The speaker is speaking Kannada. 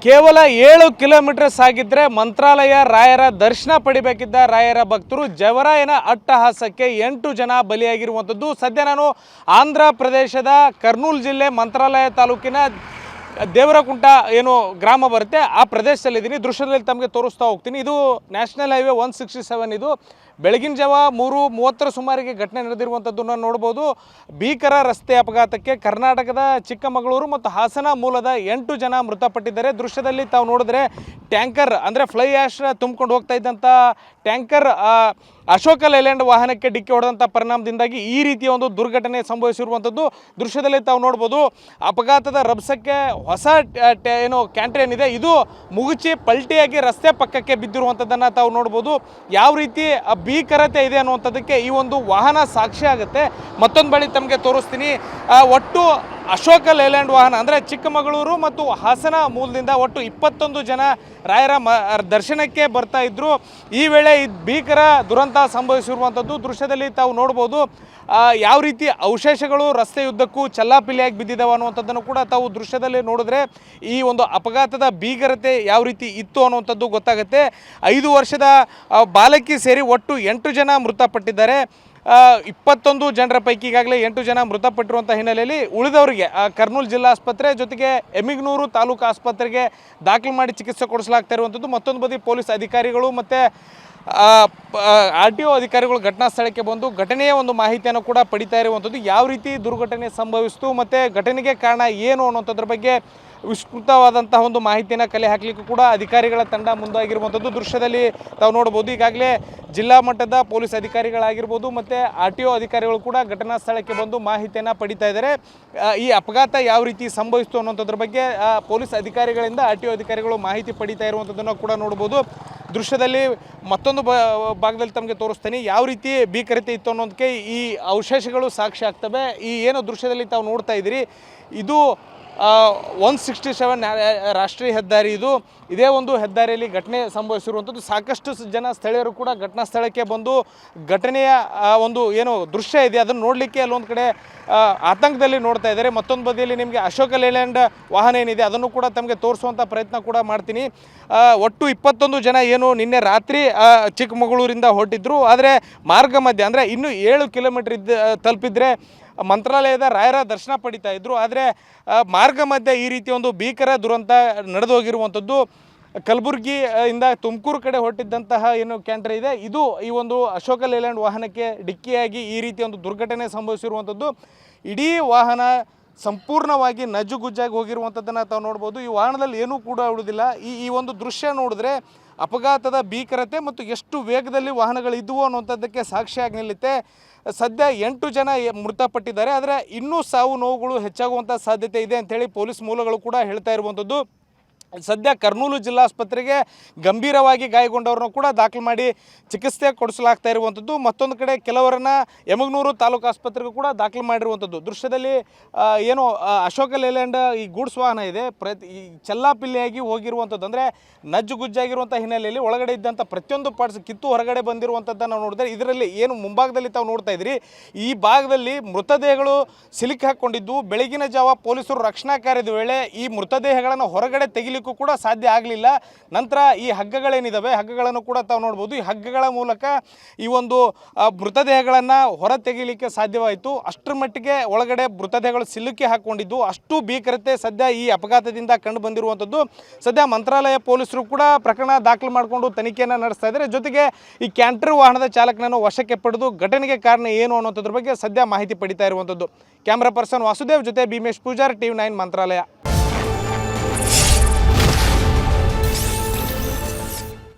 ಕೇವಲ 7 ಕಿಲೋಮೀಟರ್ ಸಾಗಿದ್ರೆ ಮಂತ್ರಾಲಯ ರಾಯರ ದರ್ಶನ ಪಡಿಬೇಕಿದ್ದ ರಾಯರ ಭಕ್ತರು ಜವರಾಯನ ಅಟ್ಟಹಾಸಕ್ಕೆ 8 ಜನ ಬಲಿಯಾಗಿರುವಂಥದ್ದು. ಸದ್ಯ ನಾನು ಆಂಧ್ರ ಪ್ರದೇಶದ ಕರ್ನೂಲ್ ಜಿಲ್ಲೆ ಮಂತ್ರಾಲಯ ತಾಲೂಕಿನ ದೇವರಕುಂಟ ಏನು ಗ್ರಾಮ ಬರುತ್ತೆ ಆ ಪ್ರದೇಶದಲ್ಲಿದ್ದೀನಿ. ದೃಶ್ಯದಲ್ಲಿ ತಮಗೆ ತೋರಿಸ್ತಾ ಹೋಗ್ತೀನಿ. ಇದು ನ್ಯಾಷನಲ್ ಹೈವೇ 167. ಇದು ಬೆಳಗಿನ ಜಾವ 3:30 ಸುಮಾರಿಗೆ ಘಟನೆ ನಡೆದಿರುವಂಥದ್ದನ್ನು ನೋಡ್ಬೋದು. ಭೀಕರ ರಸ್ತೆ ಅಪಘಾತಕ್ಕೆ ಕರ್ನಾಟಕದ ಚಿಕ್ಕಮಗಳೂರು ಮತ್ತು ಹಾಸನ ಮೂಲದ 8 ಜನ ಮೃತಪಟ್ಟಿದ್ದಾರೆ. ದೃಶ್ಯದಲ್ಲಿ ತಾವು ನೋಡಿದ್ರೆ ಟ್ಯಾಂಕರ್ ಅಂದರೆ ಫ್ಲೈ ಆ್ಯಶ್ ತುಂಬಿಕೊಂಡು ಹೋಗ್ತಾ ಇದ್ದಂಥ ಟ್ಯಾಂಕರ್ ಅಶೋಕ ಲೇಲ್ಯಾಂಡ್ ವಾಹನಕ್ಕೆ ಡಿಕ್ಕಿ ಹೊಡೆದಂಥ ಪರಿಣಾಮದಿಂದಾಗಿ ಈ ರೀತಿಯ ಒಂದು ದುರ್ಘಟನೆ ಸಂಭವಿಸಿರುವಂಥದ್ದು ದೃಶ್ಯದಲ್ಲಿ ತಾವು ನೋಡ್ಬೋದು. ಅಪಘಾತದ ರಭಸಕ್ಕೆ ಹೊಸ ಏನು ಕ್ಯಾಂಟರ್ ಏನಿದೆ ಇದು ಮುಗುಚಿ ಪಲ್ಟಿಯಾಗಿ ರಸ್ತೆ ಪಕ್ಕಕ್ಕೆ ಬಿದ್ದಿರುವಂಥದ್ದನ್ನು ತಾವು ನೋಡ್ಬೋದು. ಯಾವ ರೀತಿ ಭೀಕರತೆ ಇದೆ ಅನ್ನುವಂಥದ್ದಕ್ಕೆ ಈ ಒಂದು ವಾಹನ ಸಾಕ್ಷಿ ಆಗುತ್ತೆ. ಮತ್ತೊಂದು ಬಳಿ ತಮಗೆ ತೋರಿಸ್ತೀನಿ. ಒಟ್ಟು ಅಶೋಕ ಲೇಲ್ಯಾಂಡ್ ವಾಹನ ಅಂದರೆ ಚಿಕ್ಕಮಗಳೂರು ಮತ್ತು ಹಾಸನ ಮೂಲದಿಂದ ಒಟ್ಟು 21 ಜನ ರಾಯರ ದರ್ಶನಕ್ಕೆ ಬರ್ತಾ ಇದ್ದರು. ಈ ವೇಳೆ ಭೀಕರ ದುರಂತ ಸಂಭವಿಸಿರುವಂಥದ್ದು ದೃಶ್ಯದಲ್ಲಿ ತಾವು ನೋಡ್ಬೋದು. ಯಾವ ರೀತಿ ಅವಶೇಷಗಳು ರಸ್ತೆಯುದ್ದಕ್ಕೂ ಚಲ್ಲಾಪಿಲ್ಲಿಯಾಗಿ ಬಿದ್ದಿದ್ದಾವೆ ಅನ್ನುವಂಥದ್ದನ್ನು ಕೂಡ ತಾವು ದೃಶ್ಯದಲ್ಲಿ ನೋಡಿದ್ರೆ ಈ ಒಂದು ಅಪಘಾತದ ಭೀಕರತೆ ಯಾವ ರೀತಿ ಇತ್ತು ಅನ್ನುವಂಥದ್ದು ಗೊತ್ತಾಗುತ್ತೆ. 5 ವರ್ಷದ ಬಾಲಕಿ ಸೇರಿ ಒಟ್ಟು 8 ಜನ ಮೃತಪಟ್ಟಿದ್ದಾರೆ. 21 ಜನರ ಪೈಕಿ ಈಗಾಗಲೇ 8 ಜನ ಮೃತಪಟ್ಟಿರುವಂಥ ಹಿನ್ನೆಲೆಯಲ್ಲಿ ಉಳಿದವರಿಗೆ ಕರ್ನೂಲ್ ಜಿಲ್ಲಾ ಆಸ್ಪತ್ರೆ ಜೊತೆಗೆ ಎಮಿಗನೂರು ತಾಲೂಕು ಆಸ್ಪತ್ರೆಗೆ ದಾಖಲು ಮಾಡಿ ಚಿಕಿತ್ಸೆ ಕೊಡಿಸಲಾಗ್ತಾ ಇರುವಂಥದ್ದು. ಮತ್ತೊಂದು ಬದಿ ಪೊಲೀಸ್ ಅಧಿಕಾರಿಗಳು ಮತ್ತು RTO ಅಧಿಕಾರಿಗಳು ಘಟನಾ ಸ್ಥಳಕ್ಕೆ ಬಂದು ಘಟನೆಯ ಒಂದು ಮಾಹಿತಿಯನ್ನು ಕೂಡ ಪಡಿತಾ ಇರುವಂಥದ್ದು. ಯಾವ ರೀತಿ ದುರ್ಘಟನೆ ಸಂಭವಿಸಿತು ಮತ್ತು ಘಟನೆಗೆ ಕಾರಣ ಏನು ಅನ್ನೋಂಥದ್ರ ಬಗ್ಗೆ ವಿಸ್ತೃತವಾದಂತಹ ಒಂದು ಮಾಹಿತಿಯನ್ನು ಕಲೆ ಹಾಕಲಿಕ್ಕೂ ಕೂಡ ಅಧಿಕಾರಿಗಳ ತಂಡ ಮುಂದಾಗಿರುವಂಥದ್ದು ದೃಶ್ಯದಲ್ಲಿ ತಾವು ನೋಡ್ಬೋದು. ಈಗಾಗಲೇ ಜಿಲ್ಲಾ ಮಟ್ಟದ ಪೊಲೀಸ್ ಅಧಿಕಾರಿಗಳಾಗಿರ್ಬೋದು ಮತ್ತು RTO ಅಧಿಕಾರಿಗಳು ಕೂಡ ಘಟನಾ ಸ್ಥಳಕ್ಕೆ ಬಂದು ಮಾಹಿತಿಯನ್ನು ಪಡಿತಾ ಇದ್ದಾರೆ. ಈ ಅಪಘಾತ ಯಾವ ರೀತಿ ಸಂಭವಿಸಿತು ಅನ್ನೋಂಥದ್ರ ಬಗ್ಗೆ ಪೊಲೀಸ್ ಅಧಿಕಾರಿಗಳಿಂದ RTO ಅಧಿಕಾರಿಗಳು ಮಾಹಿತಿ ಪಡಿತಾ ಇರುವಂಥದ್ದನ್ನು ಕೂಡ ನೋಡ್ಬೋದು. ದೃಶ್ಯದಲ್ಲಿ ಮತ್ತೊಂದು ಭಾಗದಲ್ಲಿ ತಮಗೆ ತೋರಿಸ್ತೀನಿ ಯಾವ ರೀತಿ ಭೀಕರತೆ ಇತ್ತು ಅನ್ನೋದಕ್ಕೆ ಈ ಅವಶೇಷಗಳು ಸಾಕ್ಷಿ ಆಗ್ತವೆ. ಈ ಏನು ದೃಶ್ಯದಲ್ಲಿ ತಾವು ನೋಡ್ತಾ ಇದ್ದೀರಿ ಇದು 167 ರಾಷ್ಟ್ರೀಯ ಹೆದ್ದಾರಿ. ಇದೇ ಒಂದು ಹೆದ್ದಾರಿಯಲ್ಲಿ ಘಟನೆ ಸಂಭವಿಸಿರುವಂಥದ್ದು. ಸಾಕಷ್ಟು ಜನ ಸ್ಥಳೀಯರು ಕೂಡ ಘಟನಾ ಸ್ಥಳಕ್ಕೆ ಬಂದು ಘಟನೆಯ ಒಂದು ಏನು ದೃಶ್ಯ ಇದೆ ಅದನ್ನು ನೋಡಲಿಕ್ಕೆ ಅಲ್ಲೊಂದು ಕಡೆ ಆತಂಕದಲ್ಲಿ ನೋಡ್ತಾ ಇದ್ದಾರೆ. ಮತ್ತೊಂದು ಬದಿಯಲ್ಲಿ ನಿಮಗೆ ಅಶೋಕ ಲೇಲ್ಯಾಂಡ್ ವಾಹನ ಏನಿದೆ ಅದನ್ನು ಕೂಡ ತಮಗೆ ತೋರಿಸುವಂಥ ಪ್ರಯತ್ನ ಕೂಡ ಮಾಡ್ತೀನಿ. ಒಟ್ಟು 21 ಜನ ಏನು ನಿನ್ನೆ ರಾತ್ರಿ ಚಿಕ್ಕಮಗಳೂರಿಂದ ಹೊರಟಿದ್ರು. ಆದರೆ ಮಾರ್ಗ ಮಧ್ಯೆ ಅಂದರೆ ಇನ್ನೂ 7 ಕಿಲೋಮೀಟರ್ ತಲುಪಿದ್ರೆ ಮಂತ್ರಾಲಯದ ರಾಯರ ದರ್ಶನ ಪಡಿತಾ ಇದ್ದರು. ಆದರೆ ಮಾರ್ಗ ಮಧ್ಯೆ ಈ ರೀತಿ ಒಂದು ಭೀಕರ ದುರಂತ ನಡೆದು ಹೋಗಿರುವಂಥದ್ದು. ಕಲಬುರಗಿಯಿಂದ ತುಮಕೂರು ಕಡೆ ಹೊರಟಿದ್ದಂತಹ ಏನು ಕ್ಯಾಂಟರ್ ಇದೆ ಇದು ಈ ಒಂದು ಅಶೋಕ ಲೇಲ್ಯಾಂಡ್ ವಾಹನಕ್ಕೆ ಡಿಕ್ಕಿಯಾಗಿ ಈ ರೀತಿ ಒಂದು ದುರ್ಘಟನೆ ಸಂಭವಿಸಿರುವಂಥದ್ದು. ಇಡೀ ವಾಹನ ಸಂಪೂರ್ಣವಾಗಿ ನಜ್ಜುಗುಜ್ಜಾಗಿ ಹೋಗಿರುವಂಥದ್ದನ್ನು ತಾವು ನೋಡ್ಬೋದು. ಈ ವಾಹನದಲ್ಲಿ ಏನೂ ಕೂಡ ಉಳಿದಿಲ್ಲ. ಈ ಒಂದು ದೃಶ್ಯ ನೋಡಿದ್ರೆ ಅಪಘಾತದ ಭೀಕರತೆ ಮತ್ತು ಎಷ್ಟು ವೇಗದಲ್ಲಿ ವಾಹನಗಳಿದ್ದವು ಅನ್ನುವಂಥದ್ದಕ್ಕೆ ಸಾಕ್ಷಿಯಾಗಿ ನಿಲ್ಲುತ್ತೆ. ಸದ್ಯ 8 ಜನ ಮೃತಪಟ್ಟಿದ್ದಾರೆ. ಆದರೆ ಇನ್ನೂ ಸಾವು ನೋವುಗಳು ಹೆಚ್ಚಾಗುವಂಥ ಸಾಧ್ಯತೆ ಇದೆ ಅಂಥೇಳಿ ಪೊಲೀಸ್ ಮೂಲಗಳು ಕೂಡ ಹೇಳ್ತಾ ಇರುವಂಥದ್ದು. ಸದ್ಯ ಕರ್ನೂಲು ಜಿಲ್ಲಾಸ್ಪತ್ರೆಗೆ ಗಂಭೀರವಾಗಿ ಗಾಯಗೊಂಡವ್ರನ್ನ ಕೂಡ ದಾಖಲು ಮಾಡಿ ಚಿಕಿತ್ಸೆ ಕೊಡಿಸಲಾಗ್ತಾ ಇರುವಂಥದ್ದು. ಮತ್ತೊಂದು ಕಡೆ ಕೆಲವರನ್ನು ಎಮಗನೂರು ತಾಲೂಕು ಆಸ್ಪತ್ರೆಗೂ ಕೂಡ ದಾಖಲು ಮಾಡಿರುವಂಥದ್ದು. ದೃಶ್ಯದಲ್ಲಿ ಏನು ಅಶೋಕ ಲೇಲ್ಯಾಂಡ್ ಈ ಗೂಡ್ಸ್ ವಾಹನ ಇದೆ ಈ ಚಲ್ಲಾಪಿಲ್ಲಿಯಾಗಿ ಹೋಗಿರುವಂಥದ್ದು ಅಂದರೆ ನಜ್ಜುಗುಜ್ಜಾಗಿರುವಂಥ ಹಿನ್ನೆಲೆಯಲ್ಲಿ ಒಳಗಡೆ ಇದ್ದಂಥ ಪ್ರತಿಯೊಂದು ಪಾರ್ಟ್ಸ್ ಕಿತ್ತು ಹೊರಗಡೆ ಬಂದಿರುವಂಥದ್ದನ್ನು ನಾವು ನೋಡಿದ್ರೆ ಇದರಲ್ಲಿ ಏನು ಮುಂಭಾಗದಲ್ಲಿ ತಾವು ನೋಡ್ತಾ ಇದ್ದೀರಿ ಈ ಭಾಗದಲ್ಲಿ ಮೃತದೇಹಗಳು ಸಿಲುಕಿ ಹಾಕ್ಕೊಂಡಿದ್ದು. ಬೆಳಗಿನ ಜಾವ ಪೊಲೀಸರು ರಕ್ಷಣಾ ಕಾರ್ಯದ ವೇಳೆ ಈ ಮೃತದೇಹಗಳನ್ನು ಹೊರಗಡೆ ತೆಗಿಲಿಕ್ಕೂ ಕೂಡ ಸಾಧ್ಯ ಆಗಲಿಲ್ಲ. ನಂತರ ಈ ಹಗ್ಗಗಳೇನಿದ್ದಾವೆ ಹಗ್ಗಗಳನ್ನು ಕೂಡ ತಾವು ನೋಡ್ಬೋದು. ಈ ಹಗ್ಗಗಳ ಮೂಲಕ ಈ ಒಂದು ಮೃತದೇಹಗಳನ್ನು ಹೊರ ತೆಗಿಲಿಕ್ಕೆ ಸಾಧ್ಯವಾಯಿತು. ಅಷ್ಟರ ಮಟ್ಟಿಗೆ ಒಳಗಡೆ ಮೃತದೇಹಗಳು ಸಿಲುಕಿ ಹಾಕ್ಕೊಂಡಿದ್ದು. ಅಷ್ಟು ಭೀಕರತೆ ಸದ್ಯ ಈ ಅಪಘಾತದಿಂದ ಕಂಡು ಬಂದಿರುವಂಥದ್ದು. ಸದ್ಯ ಮಂತ್ರಾಲಯ ಪೊಲೀಸರು ಕೂಡ ಪ್ರಕರಣ ದಾಖಲು ಮಾಡಿಕೊಂಡು ತನಿಖೆಯನ್ನು ನಡೆಸ್ತಾ ಇದ್ದಾರೆ. ಜೊತೆಗೆ ಈ ಕ್ಯಾಂಟರ್ ವಾಹನದ ಚಾಲಕನನ್ನು ವಶಕ್ಕೆ ಪಡೆದು ಘಟನೆಗೆ ಕಾರಣ ಏನು ಅನ್ನೋದ್ರ ಬಗ್ಗೆ ಸದ್ಯ ಮಾಹಿತಿ ಪಡಿತಾ ಇರುವಂಥದ್ದು. ಕ್ಯಾಮ್ರಾ ಪರ್ಸನ್ ವಾಸುದೇವ್ ಜೊತೆ ಭೀಮೇಶ್ ಪೂಜಾರ್, TV9 ಮಂತ್ರಾಲಯ.